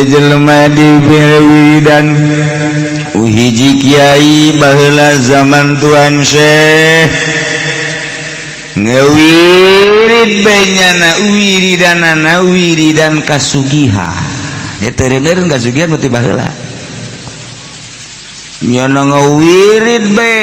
jelema diberi dan hiji kiai baheula zaman Tuan Syekh ngawirid benyana wiridan kasugihan ya tereureun kasugihan berarti baheula nyana ngawirid be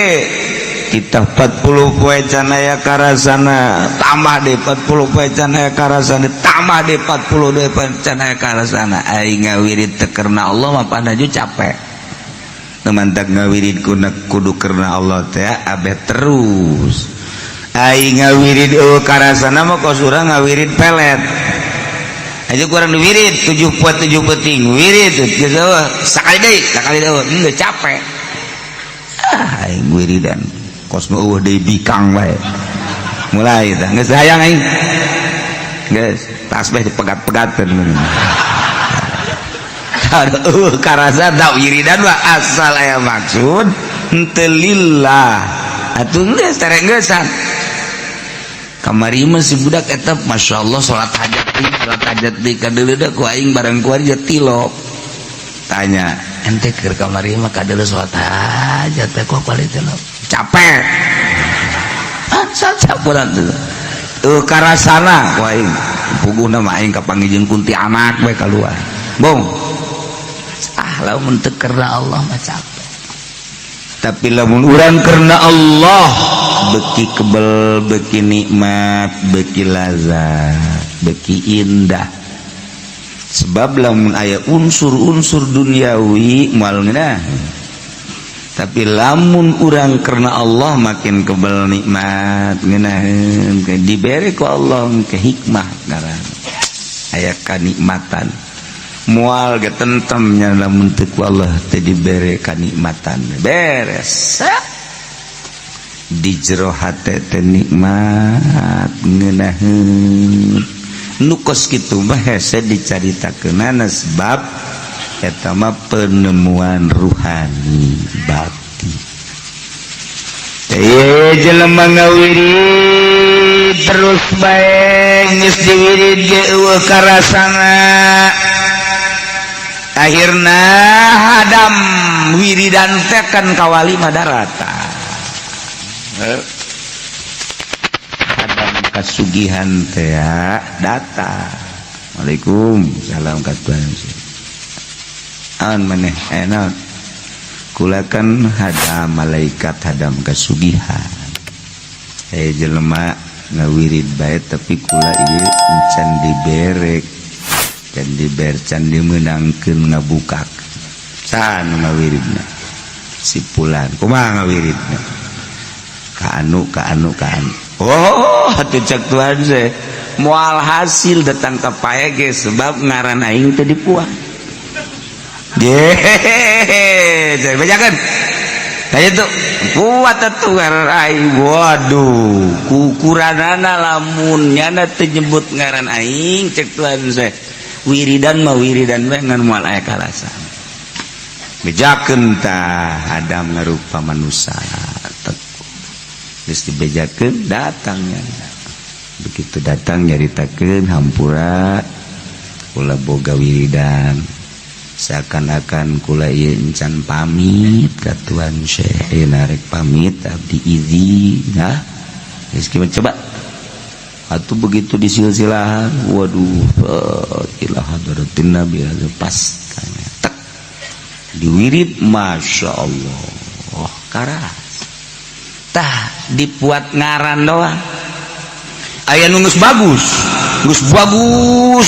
kita 40 poe canaya karasana tambah deh 40 poe canaya karasana tambah deh 40 deh canaya karasana aing ngawirid teu karna Allah mah panaju capek temantak ngawirid kudu karna Allah teh abeh terus aing ngawirid karasana mah kos urang ngawirid pelet aja kurang diwirid 7 poe 7 peuting wirid geus sakali deui geus capek aing wiridan kos nu deui bikang bae mulai tah geus hayang aing geus tasbih dipegat-pegatkeun karasa da wiridan mah asal aya maksud henteu lillah atuh geus terengeusan kamari mah si budak eta masyaallah salat hajat di kadeuleuh ku aing bareng kuari tilok tanya ente keur kamari mah kadeuleuh salat hajat teh kok kuali tilok capek sacapuran tuh karasana ku aing puguhna mah aing kapanggijeun kunti anak bae kaluar bong lamun teu karna Allah mah capek tapi lamun urang karna Allah beki kebel beki nikmat beki lazat beki indah sebab lamun aya unsur-unsur duniawi moal ngeunah tapi lamun urang karena Allah makin kebel nikmat ngeunaheun dibere ku Allah ke hikmah ngaran aya kanikmatan moal ge tentrem nya lamun teu ku Allah teu dibere kanikmatan beres di jero hate teh nikmat ngeunaheun nu kos kitu mah hese dicaritakeunana sebab eta mah penemuan ruhani bakti teh jelema ngawirid terus bae geus diwirid ge eueuh karasana akhirna hadam wiridan teh kan kawali madarata hadam kasugihan teh datang Waalaikumsalam katuan awan maneh enak kulakan hadam malaikat hadam kasugihan jelema ngawirid bae tapi kula ieu encan diberek can diber can dimeunangkeun ngabukak can ngawiridna si pulan kumaha ngawiridna ka anu oh atuh cek Tuhan teh moal hasil datang ka pae ge sebab ngaran aing teh dipuang ye bacakeun aya tuh kuat atuh ngaran aing waduh kukuranana lamun nyana teu nyebut ngaran aing cek Tuhan teh wiridan mah wiridan we ngan moal aya kalasan bejakeun tah Adam ngarupa manusia geus dibejakeun datangnya begitu datang nyaritakeun hampura kula boga wiridan seakan-akan kula ieu encan pamit ka Tuan Syekh narek pamit abdi izin nah geus kieu coba atuh begitu disilsilahan waduh ila hadratin nabi pas tek diwirid masyaallah karas tah dibuat ngaran doang aya nu geus bagus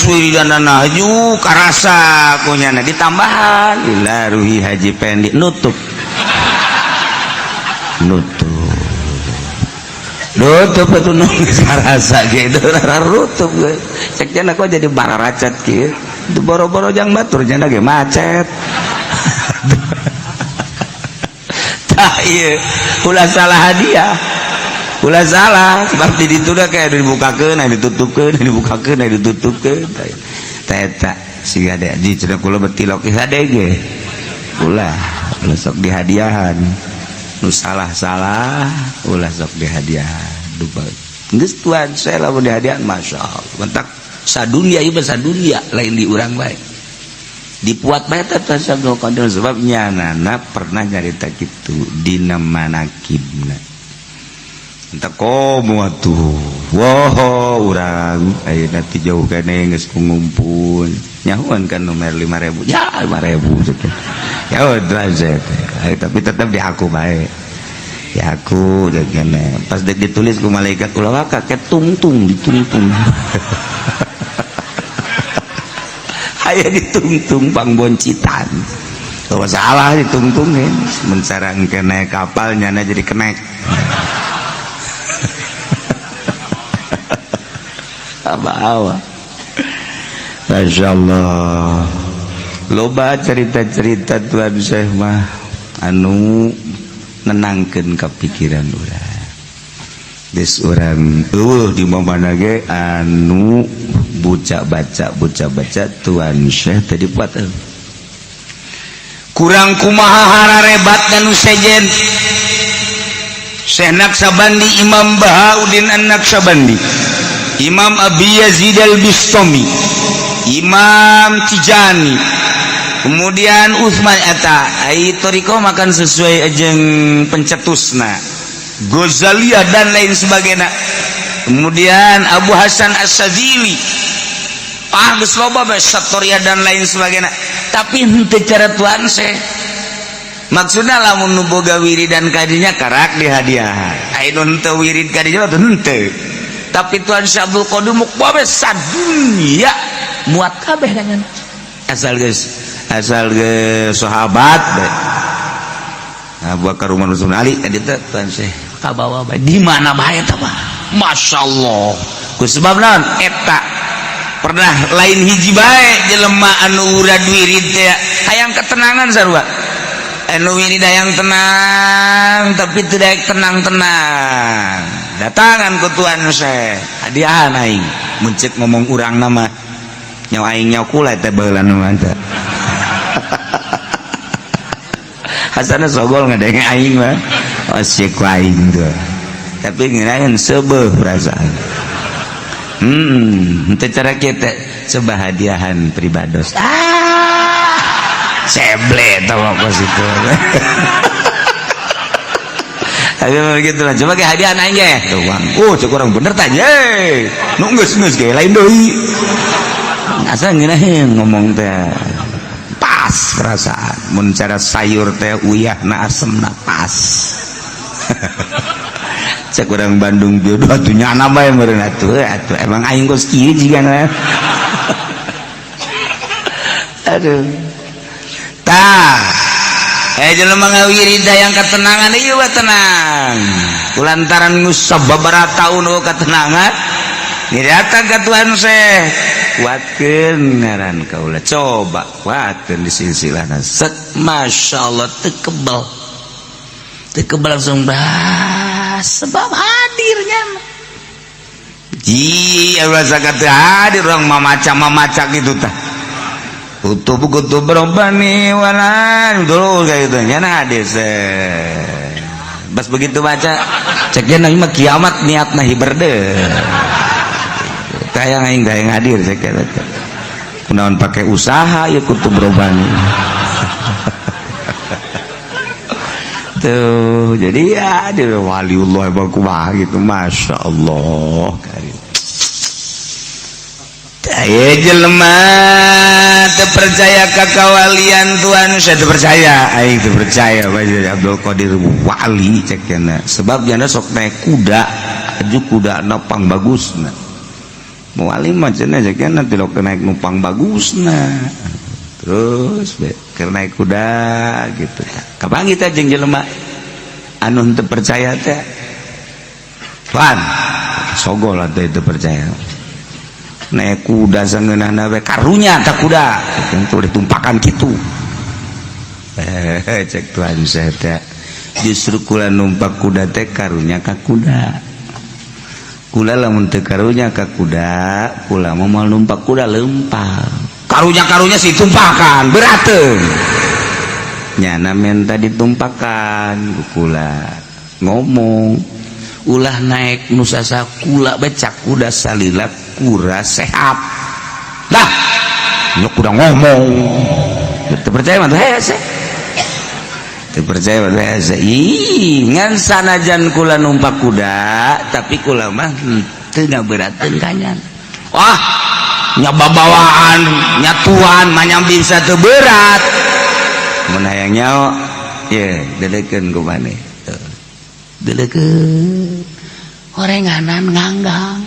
wiridanana haju karasa kunyana ditambahan ila ruhi haji pendi nutup atuh nu geus karasa gitu rutup cek cenah kok jadi bararacat kieu itu boro-boro jang batur cenah ge macet iya ulah salah hadiah ulah salah sebab di ditu da kayak dibukakeun dibukakeun ditutupkeun eta si gade di cenah kula betilok hade ge ulah sok dihadiahan nu salah ulah sok dihadiahan dupa geus Tuhan saya lamun dihadiahan masyaallah mentak sadunia ieu sadunia lain di urang bae dipuat bae teh Syekh Abdul Qadir sebab nyanana pernah nyarita kitu dina manakibna entah komo atuh wah urang ayeuna ti jauh keneh geus ngumpul nyahuan kan nomor 5.000 ya 5.000 cenah ya udah tapi tetap di aku bae ya aku jagana pas dek ditulis ku malaikat ulah kakek tungtung ditungtung aya ditungtung pangboncitan kalau salah ditungtungin mensarang kena kapal nyana jadi kenek apa Masya Allah loba cerita-cerita Tuhan Syekh mah anu nenangkeun kapikiran urang geus urang di mana ge anu buca baca Tuhan Syekh tadi buat kurang kumaha hararebat dan usejen Syekh Naksabandi Imam Bahauddin An-Naksabandi Imam Abi Yazid Al-Bistami Imam Tijani kemudian Utsman eta ai toriko makan sesuai ajeng pencetusna Ghazaliyah dan lain sebagainya kemudian Abu Hasan As-Sadzili geus loba bae Satoriyah dan lain sebagainya tapi henteu cara tuan Syekh maksudna lamun nu boga wiridan kadinya karak dihadiah ai nu henteu wirid kadinya teh henteu tapi Tuhan Syekh Abdul Qadir muk bae sadunya muat kabeh dengan asal geus sahabat bae Abu Bakar Umar Utsman Ali tadi teh Tuhan Syekh kabawa bae di mana bae teh mah masyaallah ku sebab naon eta pernah lain hiji bae jelema anu urad wirid teh hayang ketenangan sarua anu wirid hayang tenang tapi teu daek tenang-tenang datangan ku Tuhan Syekh hadiahan aing mun ceuk ngomong urang nama nyaw aing nyaw kula teh baheula mah teh hasana sogol ngadenge aing mah Syekh aing tuh tapi ngirain sebeuh perasaan itu cara kita coba hadiahan pribados seble tau apa situ tapi begitu lah coba kayak hadiahan aja tuh bang cek orang bener tanya nunggus kayak lain doi asal ngirain ngomong teh pas perasaan mun cara sayur teh uyah na asem na pas cek orang Bandung jodoh atuh nyana bae meureun atuh emang aing kos kieu jigana aduh tah jelema ngawirid yang ketenangan ieu we tenang kulantaran geus sababaraha taun ketenangan datang ka Tuhan Syekh kuatkeun ngaran kaula coba kuatkeun di silsilahna set masyaallah teu kebal langsung sebab hadirnya rasa kata hadir orang mamacak gitu tah kutub berobani walan dulu kayak gitu nyana hadir bas begitu baca ceknya nang mah kiamat niatna hiberde kayak aing hadir ceknya kunaon pakai usaha ya kutub berobani tuh jadi ya dia waliullah bakubah gitu masya Allah saya jelema terpercaya kakawalian Tuhan saya terpercaya aing terpercaya baca Abdul Qadir wali ceknya sebab jana sok naik kuda aju kuda nopang bagusna wali macana ceknya tidak naik numpang bagusna terus karena naik kuda gitu kapan kita jeung jelema anu teu percaya teh pan sogol atuh itu percaya naik kuda sangeunana we karunya tak kuda itu ditumpakan kitu cek Tuhan saya teh justru kula numpak kuda teh karunya ka kuda kula lamun teu karunya ka kuda kula mah numpak kuda leumpang karunya sih tumpakan berateung nyana menta ditumpakan kula ngomong ulah naik nusasa kula becak kuda salilat kura sehat dah nyok udah ngomong percaya mah hese percaya mah hese ngan sanajan kula numpak kuda tapi kula mah teu ngaberateun kanyan wah nya babawaan nya tuan mah nyambi bisa teu berat mun hayang nyao ye delekeun ku maneh delekeun horenganan nganggang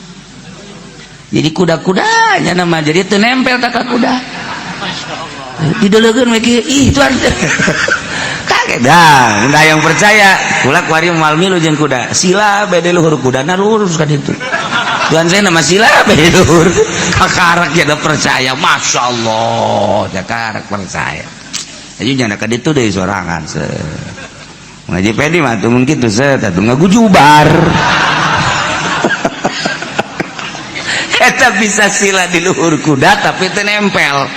jadi kuda-kudanya nama jadi teu nempel tak ka kuda didelekeun we kieu ih tuan kaget dah mun yang percaya kula kuari moal milu jeung kuda sila bade luhur kudana lurus ka ditu tuan saya nama sila bade luhur kakarak jadi percaya masyaallah kakarak percaya ayo nyana ka ditu deui sorangan se ngaji pedi mah tuh mungkin tuh se tatu ngagujubar eta bisa sila di luhur kuda tapi teu nempel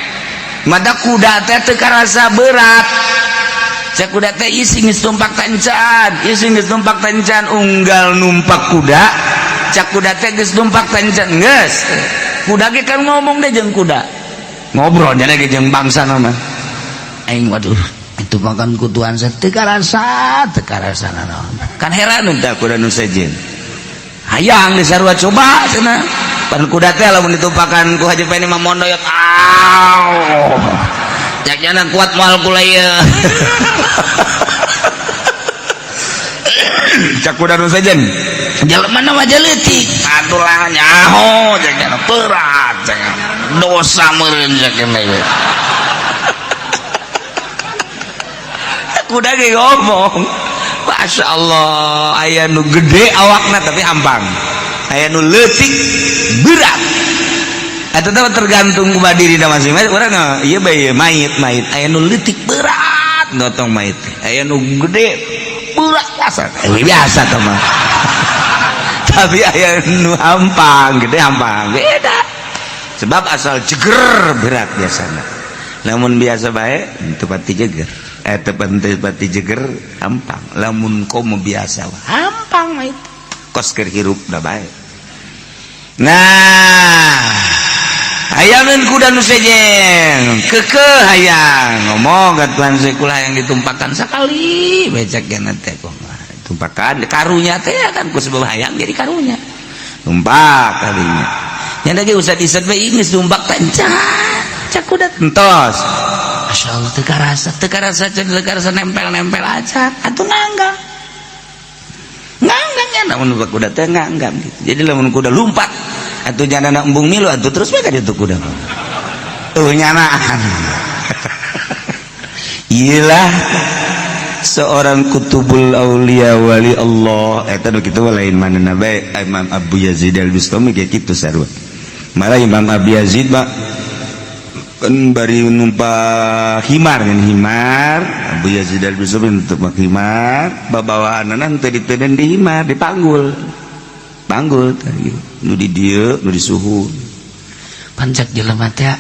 mada kuda teh teu karasa berat cek kuda teh ising geus tumpak tancan unggal numpak kuda cak kuda teh geus tumpak tancan geus kuda ge kan ngomong deh jeung kuda ngobrol nya ge jeung bangsana mah aing waduh itu makan kutuan saya teu karasa naon kan heran teh kuda nu sejen hayang disarua coba cenah pan kuda teh lamun ditumpakan ku Haji Peni mah mondoyot jaknya kuat moal kula ieu cak kuda nu sejen jelema mah leutik atuh lah nyaho jaknya berat jaknya dosa meureun jakna we kuda ge ngomong Masya Allah aya nu gede awakna tapi hampang aya nu leutik berat eta teh tergantung ku badirina masing-masing urang ieu bae mayit aya nu leutik berat gotong mayit aya nu gede berat biasa teh mah tapi aya nu hampang gede hampang beda sebab asal jeger berat biasana lamun biasa bae teu pati jeger tepati jeger hampang lamun komo biasa hampang mah itu kos keur hirup da bae nah hayangeun kuda nu sejen keukeuh hayang ngomong ka tuan sekula yang ditumpakan sakali becek kana teh tumpakan karunya teh kan ku sebab hayang jadi karunya tumpak kalinya nya ge usah diset bae geus tumpak tancan cak kuda entos Masya Allah teu karasa nempel aja atuh nganggang nya namun kuda teh nganggang gitu. Jadi lamun kuda lumpat atuh janana embung milu atuh terus we ka ditu kuda nyanaan iyalah seorang kutubul aulia wali Allah eta nu kitu lain manehna bae Imam Abu Yazid Al-Bustami kayak kitu sarua malah Imam Abu Yazid mah kan bari numpak himar Abu Yazid Al-Bustami numpak himar babawaanna teu diteudeun di himar dipanggul nu di dieu nu di suhu pancak jelema teh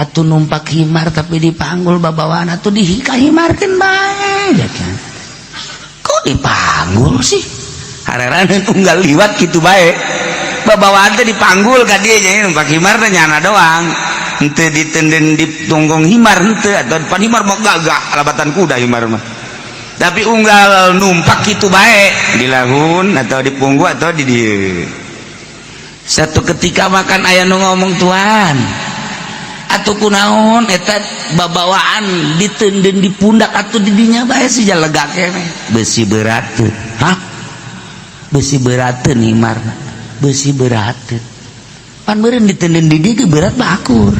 atuh numpak himar tapi dipanggul babawaan atuh dihimarkeun bae kan kok dipanggul sih hareran unggal liwat kitu bae babawaan teh dipanggul ka dieu nya numpak himar teh nyana doang henteu ditenden di tunggong himar henteu atau depan himar mah gagah alabatan kuda himar mah tapi unggal numpak kitu bae di lahun atau di punggu atau di dieu satu ketika makan aya nu ngomong tuan atuh kunaon eta babawaan ditenden di pundak atuh di dinya bae si jalega keneh besi berat teu hah besi berat teu himar besi berat teu pan meureun ditenden di dieu berat mah akur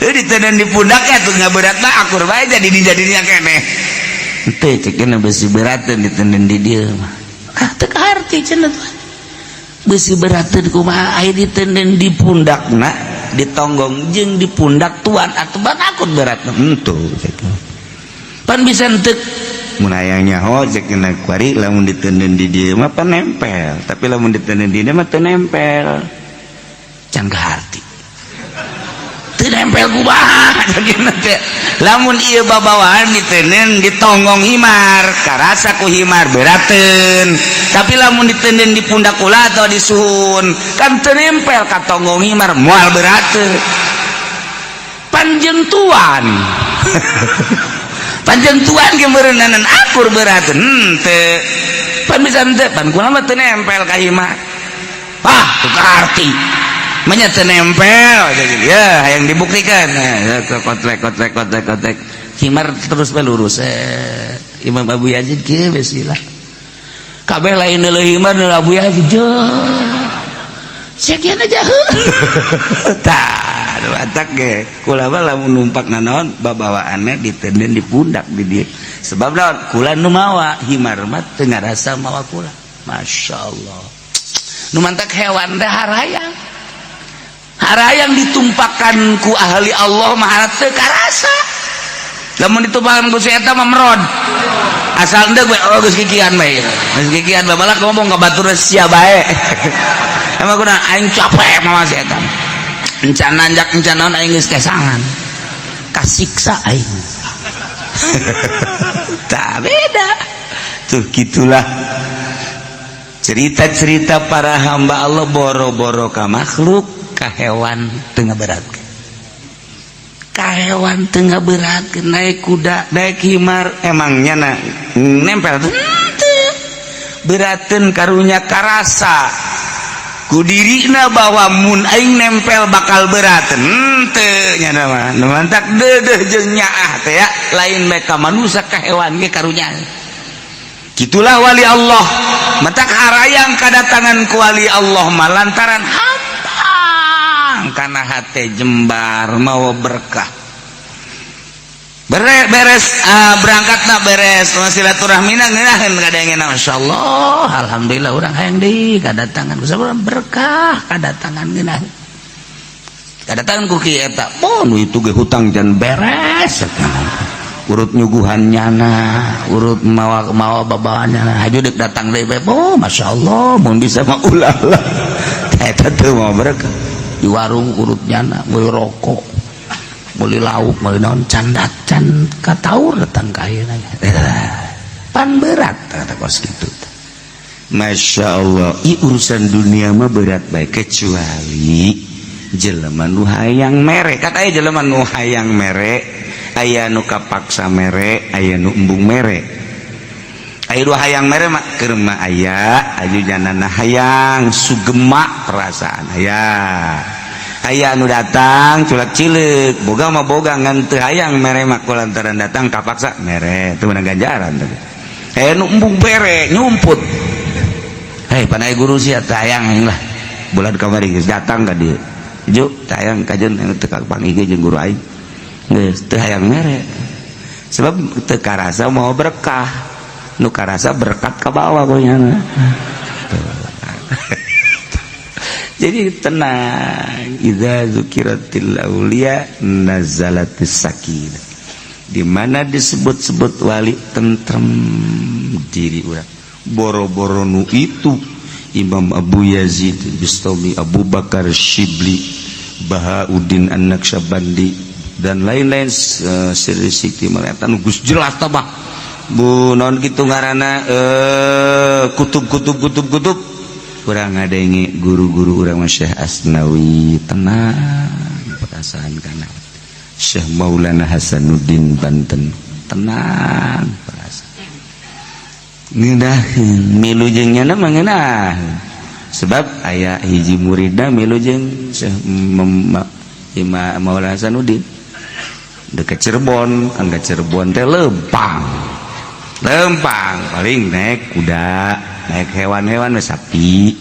ditenden di pundaknya tuh nggak berat mah akur bae jadi dijadinya keneh teu cekeuna besi berat teu ditenden di dieu mah teu kaharti cenah tuh besi berat teu kumaha aya ditenden di pundakna ditonggong jeung di pundak tuan atuh ban akur beratna henteu pan bisa henteu mun aya nyaho cekeuna kuari lamun ditenden di dieu mah pan nempel tapi lamun ditenden di dieu mah teu nempel can kaharti teu nempel kumaha lamun ieu babawaan ditenen ditonggong himar karasa ku himar berateun tapi lamun ditenden di pundak ulah atau di suhun kan teu nempel ka tonggong himar moal berateun panjang tuan panjang tuan ge meureunanan akur beurateun teu pan bisa teu pan kunaon teu nempel ka imah tukar arti manya teu nempel ya hayang dibuktikan kotek himar terus we lurus Imam Abu Yazid kieu besilah kabeh lain leuh himar nu Abu Yazid sekian aja tah watak ge kula mah lamun numpak nanaon babawaanna ditenden di pundak di dieu sebab naon kula nu mawa himar mah teu ngarasa mawa kula masyaallah nu mantak hewan teh harayang ditumpakkan ku ahli Allah mah teu karasa lamun ditumpakkan ku si eta mah merod asal endeg we geus kikian bae geus kikian babalak ngomong ka batur sia bae emang kuna aing capek mah si eta encan nanjak encan naon aing geus kesangan kasiksa aing tak beda tuh gitulah cerita-cerita para hamba Allah boro-boro ka makhluk ka hewan teu ngaberatkeun ka hewan teu ngaberatkeun naik kuda naik himar emangnya nempel teu berateun karunya karasa ku dirina bahwa mun aing nempel bakal berat teu nya mah nu mantak deudeuh jeung nyaah teh ya lain bae ka manusia ka hewan ge karunya gitulah wali Allah mantak harayang kadatangan ku wali Allah mah lantaran hampang kana hate jembar mawa berkah beres berangkatna beres silaturahmina ngeunaheun kadengeuna masyaallah alhamdulillah urang hayang deui kadatangan kusabab berkah kadatangan ngeunaheun kadatangan ku kieu eta mun itu ge hutang jan beres urut nyuguhan nyana urut mawa babaan nyana haju deuk datang deui bae masyaallah mun bisa mah ulah lah eta teu mah berkah di warung urut nyana meuli rokok beli lauk meuli naon can kataur datang ka ayeuna pan berat kata kos kitu Masya Allah urusan dunia mah berat bae kecuali jelema nu hayang mere kata aya jelema nu hayang mere aya nu kapaksa mere aya nu embung mere aya dua hayang mere mah keur mah aya aju janana hayang sugema perasaan aya anu datang culak cileuk boga mah boga ngan teu hayang mere mah kulantaran datang kapaksa mere teu meunang ganjaran aya nu embung bere nyumput panai guru sia teu hayang lah bulan kamari geus datang ka dieu juk teu hayang kajeun teu kapangigi jeung guru aing geus teu hayang mere sebab teu karasa mau berkah nu karasa berkat ka bawah pokoknya jadi tenang idza zukiratil auliya nazalatis sakinah di mana disebut-sebut wali tentrem diri urang boro-boro nu itu Imam Abu Yazid Bistami Abu Bakar Shibli Bahauddin An-Naqsyabandi dan lain-lain siri sikti mereka gus jelas tabah bu non kitu ngaranna kutub kurang ngadengi guru-guru urang Syekh Asnawi tenang perasaan kana Syekh Maulana Hasanuddin Banten tenang perasaan ngeunaheun milu jeung nyana mah ngeunaheun sebab aya hiji muridna milu jeung Syekh Maulana Hasanuddin dekat Cirebon angga Cirebon teh lempang paling naik kuda naik hewan-hewan sapi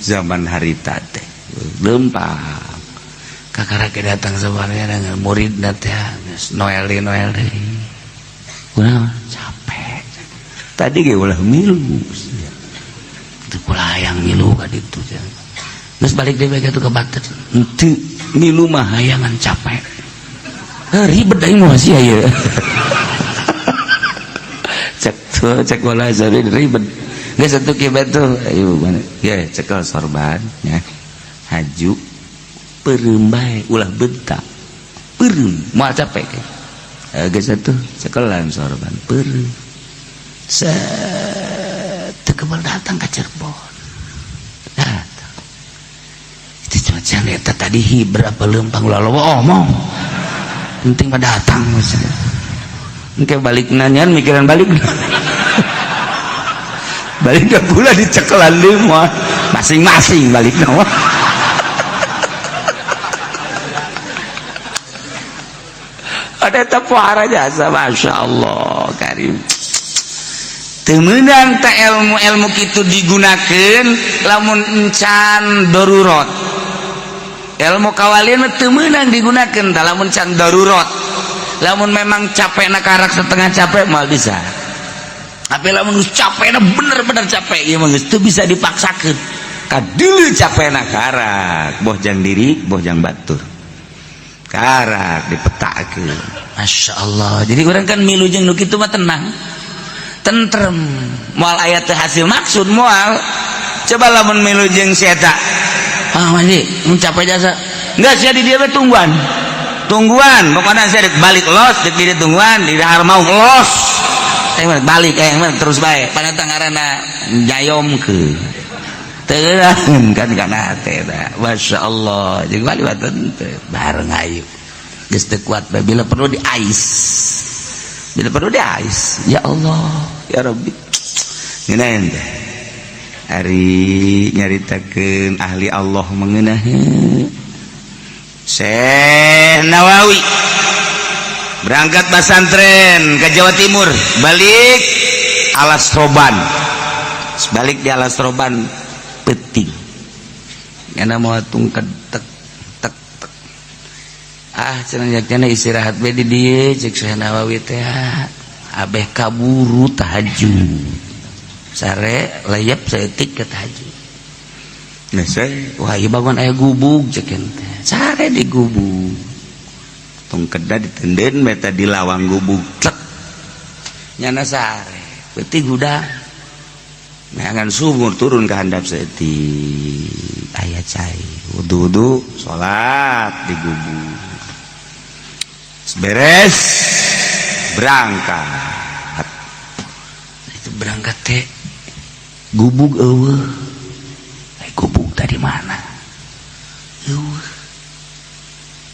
zaman harita teh lempang kakara ke datang sebenarnya dengan murid teh Noel deui ulah capek tadi ge ulah milu teu pula hayang milu ka ditu geus balik deui ka tuh ke Banten henteu milu mah hayangan capek ribet aing mah sia ieu cek bola jadi ribet nggak satu kibat tuh ayo mana ya cekal sorban ya haju perembai ulah bentak perem mau capek nggak satu cekelan sorban perem tekebal datang ke Cirebon datang itu cuma jangan tadi berapa lempang lalu omong penting mah datang engke balik nanyaan mikiran balik balik dah pula dicekelan lima masing-masing balik nama ada tapuara jasa Masya Allah karim temenang tak ilmu itu digunakan lamun encan darurat ilmu kawalian temenang digunakan dalam encan darurat lamun memang capek nak karak setengah capek mal bisa tapi lamun capek nak bener-bener capek ya mah itu bisa dipaksakan kadulu capek nak karak boh jang diri boh jang batur karak dipetakeun Masya Allah jadi orang kan milu jeung nu kitu mah tenang tentrem moal ayat hasil maksud moal coba lamun milu jeung si eta mandi mencapai jasa enggak sia di dia tungguan pokoknya saya balik los di dia tungguan di dahar mau los balik terus baik pada tangarana jayom ke terang kan kana teh Masya Allah jeung balik baten bareng ayu geus teu kuat bila perlu di ais ya Allah ya Rabbi ngeunaheun teh hari nyaritakeun ahli Allah mengeunah Syekh Nawawi berangkat pesantren ke Jawa Timur balik Alas Roban balik di Alas Roban peting ngana mau tungked tek cenah jakna istirahat bae di dieu cek Syekh Nawawi teh abeh kaburu tahajud sare layap saeutik ke tahajud nah saya wah ieu bangun aya gubug cek teh sare di gubug tong kedah ditenden meta di lawang gubug cek nyana sare peuting gudang neangan sumur turun ke handap saeutik aya cai wudu salat di gubug beres berangkat itu berangkat teh gubug eueuh gubug dari mana eueuh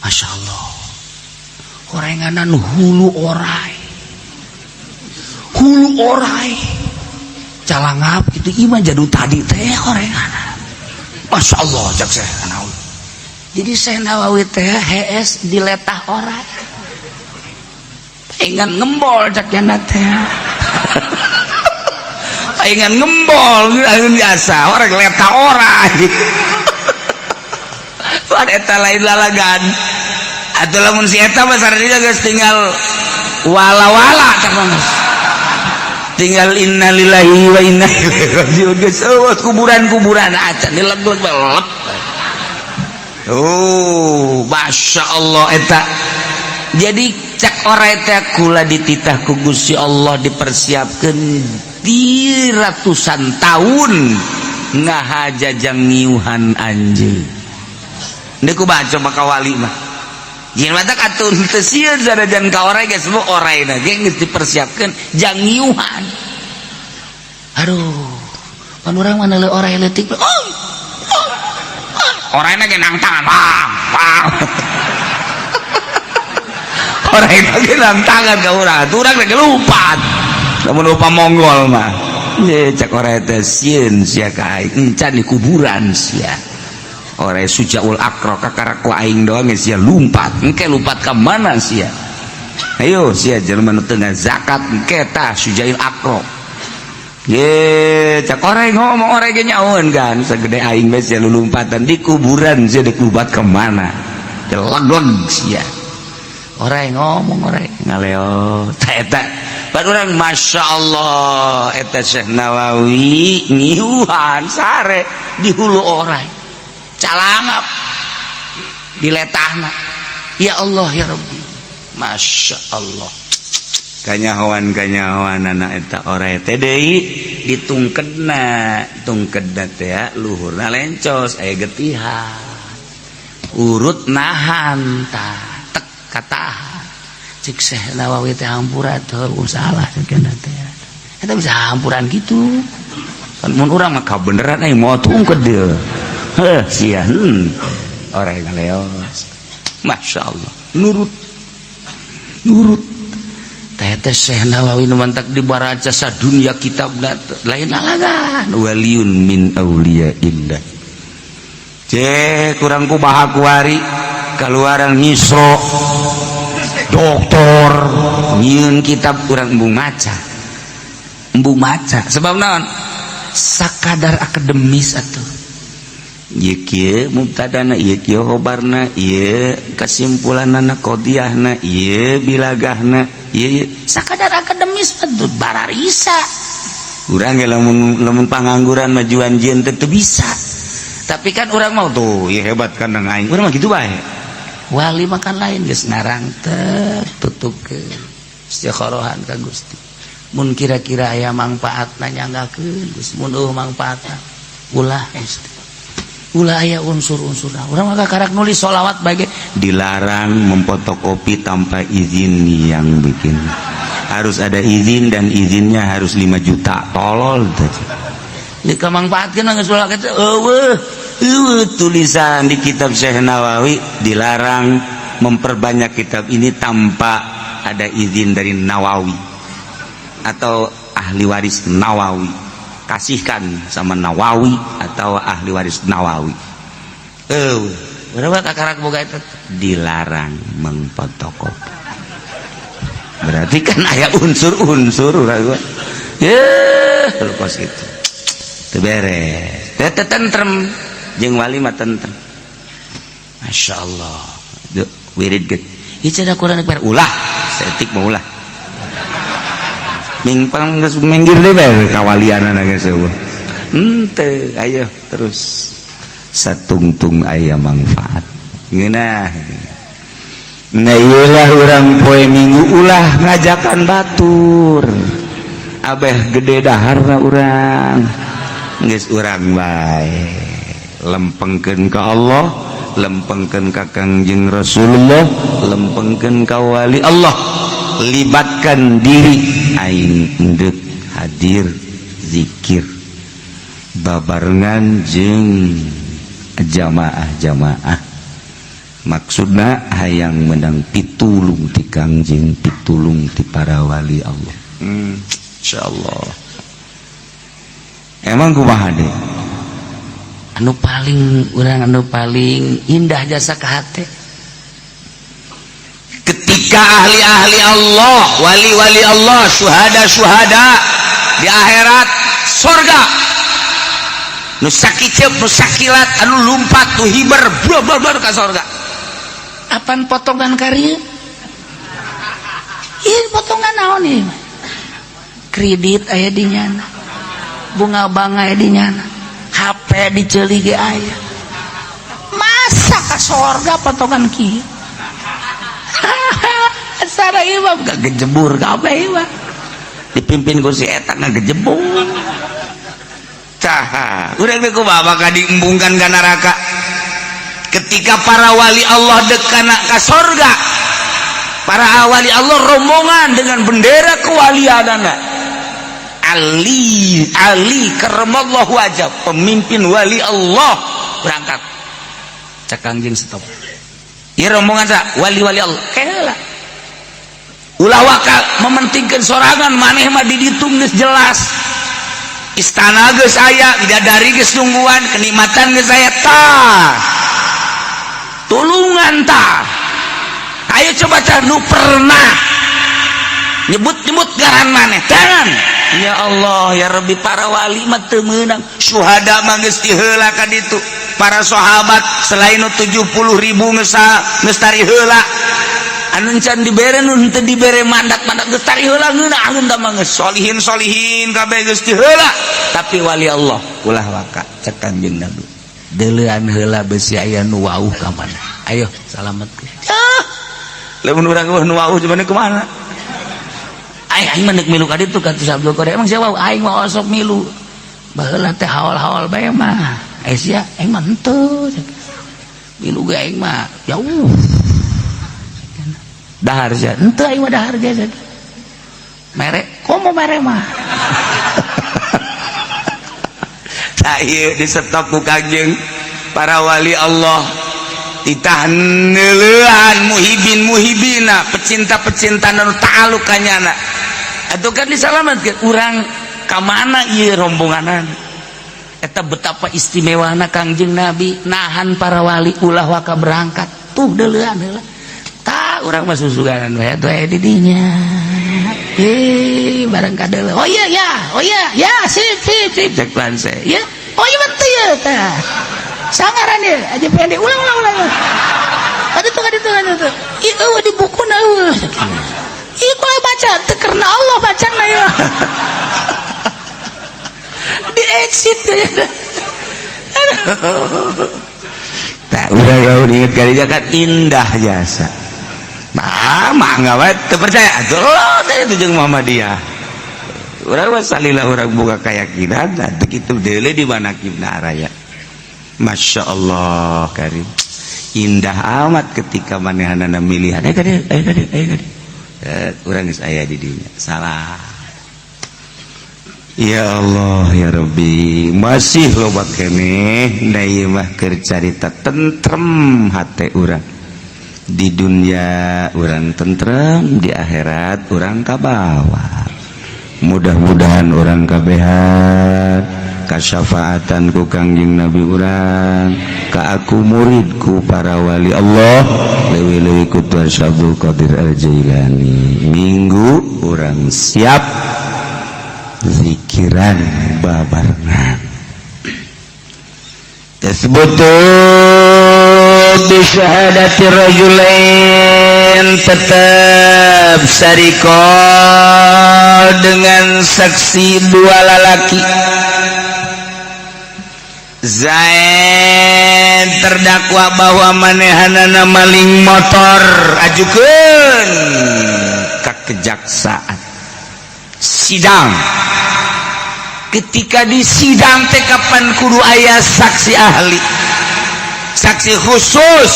Masya Allah horenganan hulu orai calangap itu iman jadu tadi teh horenganan Masya Allah jak Syekh Nawawi jadi Syekh Nawawi teh HS diletah orai pengen ngembol cak jana teh pengen ngembol biasa orang letak orang pada eta lain lalagan atau lamun si eta besar dia guys tinggal wala-wala cak mas tinggal innalillahi wa inna ilaihi rajiun guys kuburan-kuburan acan dilegleg belot Masya Allah eta jadi cak orai teh kula dititah ku Gusti Allah dipersiapkeun di ratusan tahun ngahajajang niuhan anjeun deuk baca maka wali mah yen matak atuh teu sieun sarajan ka orai geus semua oraina ge geus dipersiapkeun jang niuhan aduh pan urang mah neuleuh orai leutik oraina ge nang tangan orang lagi dalam tangan ke orang lagi lupat namun lupa Mongol mah cek orang itu sieun sia ka aing encan di kuburan sia orang sujaul akro kakarak ku aing doang sia lumpat engke lupat ke mana sia ayo sia jelema nu teu zakat engke tah sujail akro ye cek orang ngomong orang ge nyaeun kan sagede aing bae sia lulumpatan di kuburan sia dek lupat ke mana jelag-leg sia orang ngomong orang ngaleo eta pan urang Masya Allah eta Syekh Nawawi ngiuhan sare di hulu orang calangap diletahna ya Allah ya Rabbi Masya Allah kanyahoan anak eta orang teh deui ditungkedna teh ya luhurna lencos aya getihan urut nahan tah kata cik Syekh Nawawi teh hampura teh salah cenah teh eta bisa hampuran gitu kan mun urang mah kabeneran ai moal tungked deui sia orang ngaleos Masya Allah nurut nurut. Teh Syekh Nawawi nu mantak dibaraca sadunya kitabna lain alangan waliun min auliyaillah. Cek kurang kumaha kuari kaluaran ngisro doktor nyieun kitab kurang embung maca sebab naon sakadar akademis atuh ieu kieu mubtadana ieu kieu khobarna ieu kesimpulanna qadiyahna ieu bilagahna ieu sakadar akademis atuh bararisa urang ge lamun pangangguran majuan jieun teu bisa. Tapi kan orang mau tuh ya hebat kan nang aing urang mah kitu bae. Wali makan lain geus ngarang teh tutupkeun istikharohan ka Gusti. Mun kira-kira aya mangpaatna nyanggakeun Gusti, mun mangpaatna ulah Gusti. Ulah aya unsur-unsurna. Urang mah karak nulis sholawat bae dilarang memfotokopi tanpa izin yang bikin. Harus ada izin dan izinnya harus 5 juta. Tolol teh. Dikamangpaatkeun geus ulah kitu tulisan di kitab Syekh Nawawi dilarang memperbanyak kitab ini tanpa ada izin dari Nawawi atau ahli waris Nawawi. Kasihkan sama Nawawi atau ahli waris Nawawi. Berapa kakarak boga itu dilarang memfotokopi. Berarti kan aya unsur-unsur urang gua. Lepas itu. Teu beres. Teu tentrem jeung wali mah tentrem. Masyaallah. Wirid geus. Ieu cenah Quran ulah, setik mah ulah. Mingpang geus menggir deui bae kawalianana geus eueuh. Henteu, ayo terus. Satungtung aya manfaat. Ngeunah. Nah iyalah urang poe Minggu ulah ngajakan batur. Abeh gede daharna urang. Geus urang bae lempengkeun ka Allah, lempengkeun ka Kangjeng Rasulullah, lempengkeun ka wali Allah, libatkan diri aing endeup hadir zikir babarengan jeung jamaah-jamaah. Maksudna hayang menang pitulung ti Kangjeng, pitulung ti para wali Allah. Insyaallah. Emang kumaha deh? Anu paling urang anu paling indah jasa ka hate. Ketika ahli-ahli Allah, wali-wali Allah, syuhada-syuhada di akhirat surga. Nu sakicep, nu sakilat, anu lumpat, nu hiber, blor-blor ka surga. Apaan potongan karya? Ieu potongan naon ieu? Kredit aya di nyana. Bunga bangga di nyana, HP diceli ge aya. Masa ka sorga potongan kieu? Asara ieu mah gagejebur kabeh ieu mah. Dipimpin ku si eta ngagejebur. Tah, urang teh kumaha bakal diembungkan ka neraka. Ketika para wali Allah dekana ka sorga, para wali Allah rombongan dengan bendera kewalianana. Ali karamallahu wajah, pemimpin wali Allah berangkat. Cak Kangjeng stop. Ieu rombongan sa wali-wali Allah. Heula. Ulah wakal mementingkeun sorangan maneh mah di ditu geus jelas. Istana geus aya, bidadari geus nungguan, kenikmatan geus aya tah. Tulungan tah. Ayo coba cah nu pernah nyebut-nyebut ngaran maneh. Jangan. Ya Allah ya Rabbi, para wali mah teu meunang, syuhada mah geus diheula ka ditu. Para sahabat selain 70.000 geus tari heula. Anu can dibere nu teu dibere mandat-mandat geus tari heula ngeunah, anu da mah geus solihin kabeh geus diheula. Tapi wali Allah ulah waka cek Kanjeng Nabi. Deuleuan heula beusi aya nu wauh ka mana. Ayo salametkeun. Lamun urang nu wauh cuman kumaha? Aing mah neuk milu ka ditu kata Abdul Qadir. Emang siapa aing mah osok milu. Baheula teh haol-haol bae mah. Sia aing mah henteu. Milu ge aing mah jauh. Dahar sia. Henteu aing mah dahar ge. Mere, komo mere mah. Tah ieu disetop ku Kangjeng para wali Allah. Ditahan neuleuhan muhibin-muhibina dunia pecinta-pecinta nu ta'aluk kanyana atuh kan disalamatkeun urang ka mana ieu rombonganan eta betapa istimewana Kangjeng Nabi nahan para wali ulah waka berangkat tuh deuleuan heula tah urang mah susuganan we atuh aya di dinya barang kadeuleu oh iya ya sip cek planse ya oh iya betul ya tah sangaran ya aja pendek ulang Aduh tuh. Ieu di bukuna eueuh. Ieu kumaha baca teu karena Allah bacana ya. Di exit ya. Tak udah kau inget kali kan indah jasa. Mangga wae teu percaya atuh teh itu jeung Muhammadiyah. Urang mah salila urang boga kayakinan teh kitu deuleu di manakibna raya. Masya Allah karim. Indah amat ketika manehanana milihan ayo kade urang geus aya di dinya salah ya Allah ya Rabbi masih loba keneh da ieu mah keur carita tentrem hate urang di dunia urang tentrem di akhirat urang kabawa mudah-mudahan urang kabehan kasyafaatan ku Kangjeng Nabi urang ka aku muridku para wali Allah leuwih-leuwih ku Tuan Abdul Qadir Al-Jailani minggu urang siap zikiran babarengan tasbutu bi syahadati rajulain tetap sariko dengan saksi dua lalaki Zaid terdakwa bahwa manehanana maling motor ajukeun ka kejaksaan sidang ketika di sidang teh kapan kudu aya saksi ahli saksi khusus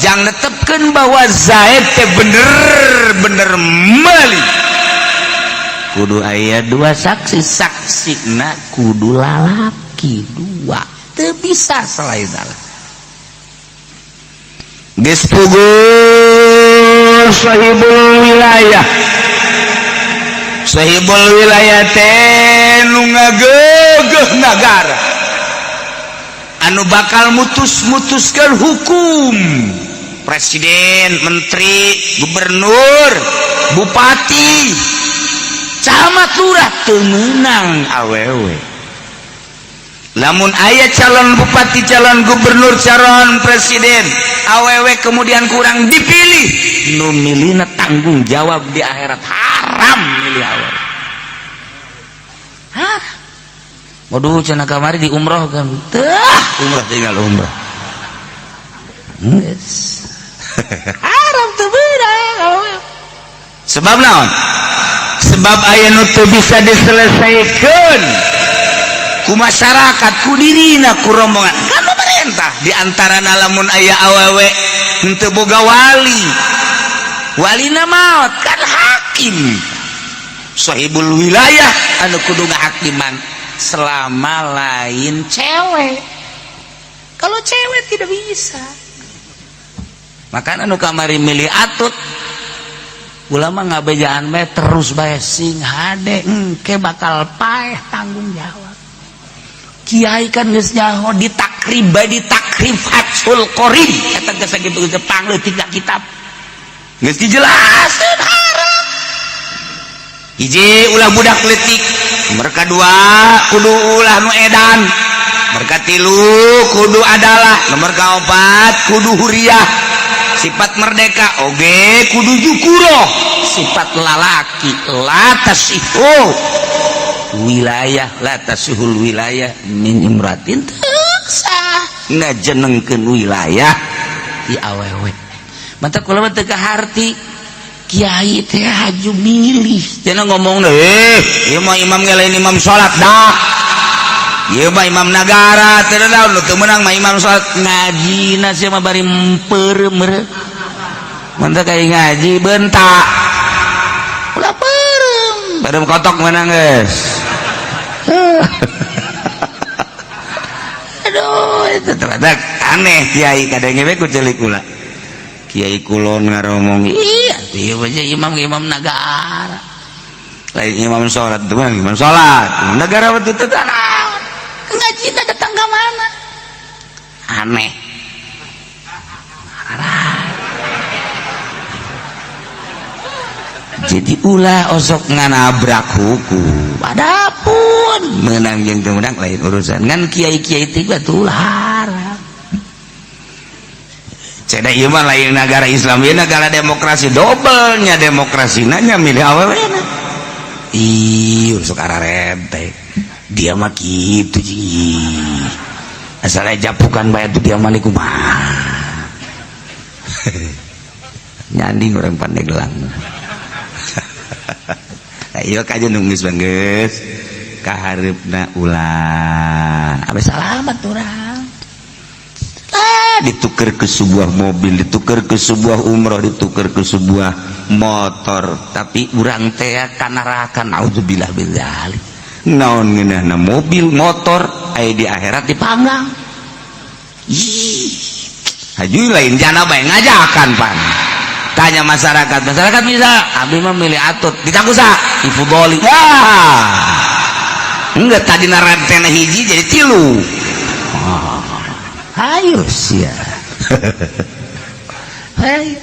jang netepkeun bahwa Zaid teh bener-bener maling kudu aya dua saksi saksina kudu lalaki dua teu bisa selain Allah geus puguh sahibul wilayah teh nu ngageugeuh nagara anu bakal mutuskeun hukum presiden, menteri, gubernur, bupati, camat, lurah teu meunang awewe. Lamun aya calon bupati, calon gubernur, calon presiden, awewe kemudian kurang dipilih, nu milihna tanggung jawab di akhirat, haram milih awewe. Hah? Waduh cenah kamari di umroh kan. Umroh tinggal umroh. Yes. Haram teu beurang. Sebab naon? Sebab aya nu teu bisa diselesaikeun ku masyarakat, ku dirina, ku rombongan, kan pemerintah. Di antara lamun aya awewe henteu boga wali, walina maot kan hakim, sahibul wilayah anu kudu ngahakiman selama lain cewek. Kalau cewek tidak bisa. Maka anu kamari milih atut ulama ngabejaan bae terus bae sing hade engke bakal paeh tanggung jawab. Kiai kan geus nyaho ditakrib Fathul Qorib eta geus sakitu Jepang leutik kitab geus dijelaskeun haram. Hiji ulah budak leutik, nomor kadua kudu ulah nu edan, nomor katilu kudu adalah, nomor kaopat kudu huriyah, sifat merdeka oge kudu jukuroh, sifat lalaki latasihu wilayah, latasihul wilayah min imratin sah ngajenengkeun wilayah di awewe. Mantap kula mah teu kaharti kiai teh haju milih cenah ngomongna ieu mah imam lain imam salat dah, ieu mah imam nagara teu naon nu teu meunang mah imam salat ngajina sia mah bari meureum mantap kayak ngaji bentak ulah peureum bari kotok meunang geus. Aduh itu ternyata aneh kiai kadang ngewe ku celik kula kiai kulon ngaromong iya aja imam negara lain imam sholat itu kan imam sholat negara waktu itu ngaji datang ke mana aneh jadi ulah osok nganabrak hukum adapun menang yang menang lain urusan kan kiai-kiai tiba tular ceda ieu mah lain negara Islam ieu negara demokrasi dobelnya demokrasi nanya milih awewe iya sok ararente dia mah kitu asal aja japukan bae itu dia mah kumaha nyanding orang Pandeglang ayo kaje nunggus banget kaharepna ulah abe salamat urang ditukar ke sebuah mobil ditukar ke sebuah umroh ditukar ke sebuah motor tapi urang teh kanarakan auzubillah bidzalik naon ngeunahna mobil motor aya di akhirat dipanggang ih haju lain jana bae ngajakan pan tanya masyarakat bisa abdi mah milih atut ditanggusa ifudoli enggak tadi narantena hiji jadi tilu ayo sia ayo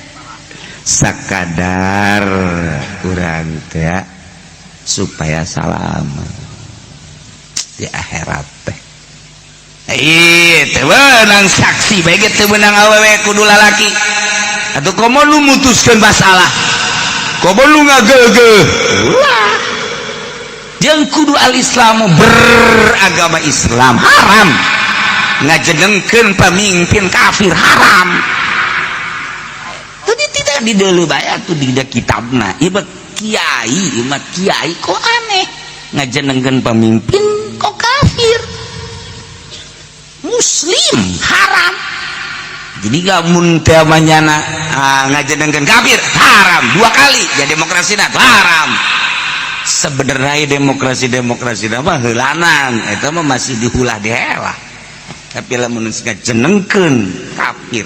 sakadar urang teh supaya selamat di akhirat teh teu menang saksi bae teu menang awewe kudu lalaki atau komo lu mutuskan masalah komo lu ngageugeul ulah jeung kudu al-islamu beragama Islam haram ngajenengkeun pamimpin kafir haram tadi tidak dideuleu bae atuh di kitabna ieu kiai kok aneh ngajenengkeun pamimpin kok kafir muslim haram jadi gamun teh manyana ngajenengkeun kafir haram dua kali jadi demokrasi haram sebenarnya demokrasi mah heulanan eta mah masih dihulah dihelah tapi lamun ngajenengkeun kafir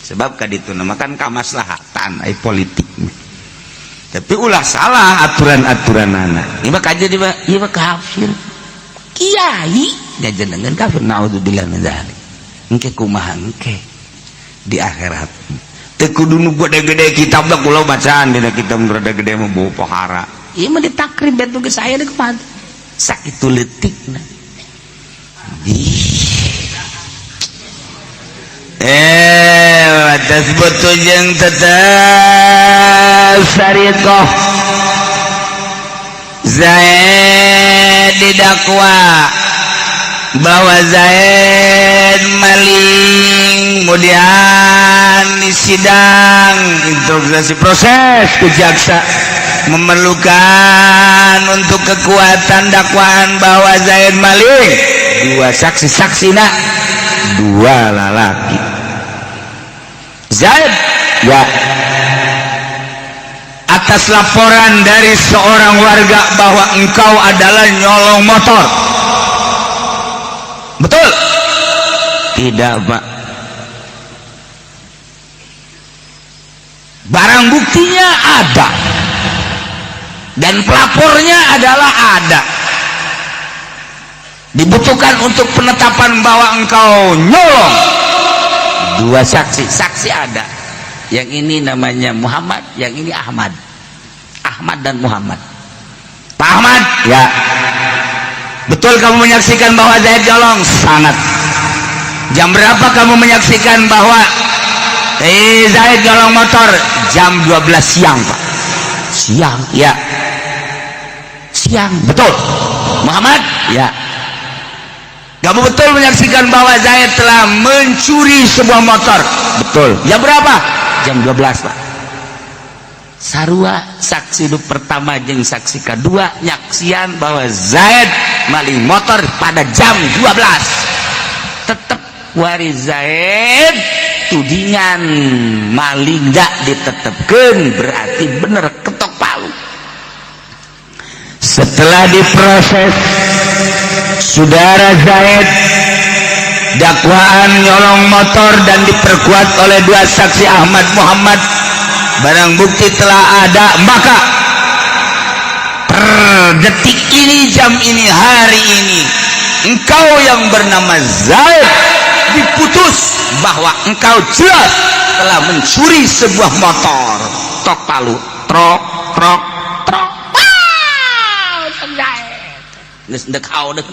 sebab kaditu namakan kamaslahatan ai politik tapi ulah salah aturan-aturanana ieu mah kaje ieu mah kafir kiai ngajenengkeun kafir naudzubillah min dzalik engke kumaha engke di akhirat teu kudu nu gede-gede kitab da kula bacaan dina kitab gede-gede mah bau pohara ieu mah ditakrib betul ge saya deuk mah sakitu leutikna tasbut jeung tetep sariqah Zaid didakwa bahwa Zaid maling kemudian di sidang interogasi proses ke jaksa memerlukan untuk kekuatan dakwaan bahwa Zaid maling dua saksi-saksina dua lalaki Zaid ya atas laporan dari seorang warga bahwa engkau adalah nyolong motor betul? Tidak Pak barang buktinya ada dan pelapornya adalah ada dibutuhkan untuk penetapan bahwa engkau nyolong dua saksi ada yang ini namanya Muhammad yang ini Ahmad dan Muhammad Pak Ahmad ya betul kamu menyaksikan bahwa Zaid nyolong sangat jam berapa kamu menyaksikan bahwa Zaid nyolong motor jam 12 siang Pak siang ya siang betul Muhammad ya kamu betul menyaksikan bahwa Zaid telah mencuri sebuah motor betul jam berapa jam 12 Pak sarua saksi nu pertama jeung saksi kedua nyaksian bahwa Zaid maling motor pada jam 12 tetep wari Zaid tudingan maling gak ditetepkeun berarti bener ketok palu setelah diproses saudara Zaid dakwaan nyolong motor dan diperkuat oleh dua saksi Ahmad Muhammad, barang bukti telah ada, maka per detik ini, jam ini, hari ini, engkau yang bernama Zaid diputus bahwa engkau jelas telah mencuri sebuah motor. Tok palu, trok trok trok, geus dekau deh.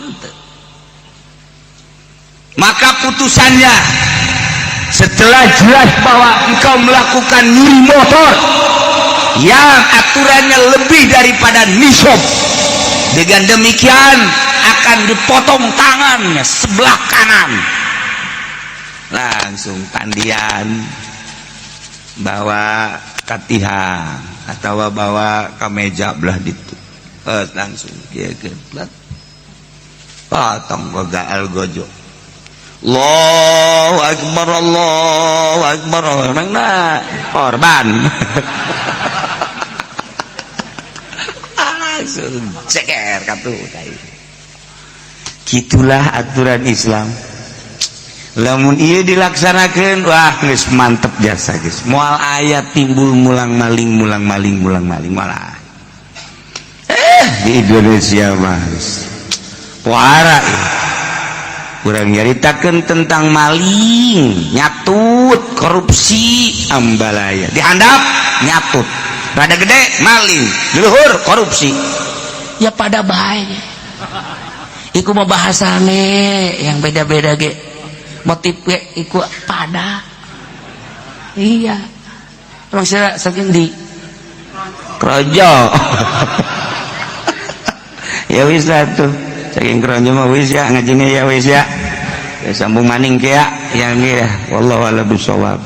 Maka putusannya, setelah jelas bahwa engkau melakukan nyuri motor yang aturannya lebih daripada nisab, dengan demikian akan dipotong tangannya sebelah kanan. Langsung tandian bawa katihang atau bawa kameja belah ditu, langsung kieu geus potong gagal gojo. Allahu Akbar, Allahu Akbar, mana korban. Langsung ceker katuh. Gitulah aturan Islam. Lamun ieu dilaksanakeun, wah geus mantep jasa geus. Moal aya timbul mulang maling malah. Di Indonesia mah puara kurang nyaritakeun tentang maling, nyatut, korupsi, ambalaya. Dihandap nyatut, rada gede maling, di luhur korupsi. Ya pada bae. Iku mah bahasane yang beda-beda ge. Motif ge iku pada. Iya. Emang sira saking di krojo. Ya wis atuh. Saking krojo mah wis ya ngajine ya wis ya. Ya sambung maning ke ya yang ge ya. Wallahu a'lam bishawab.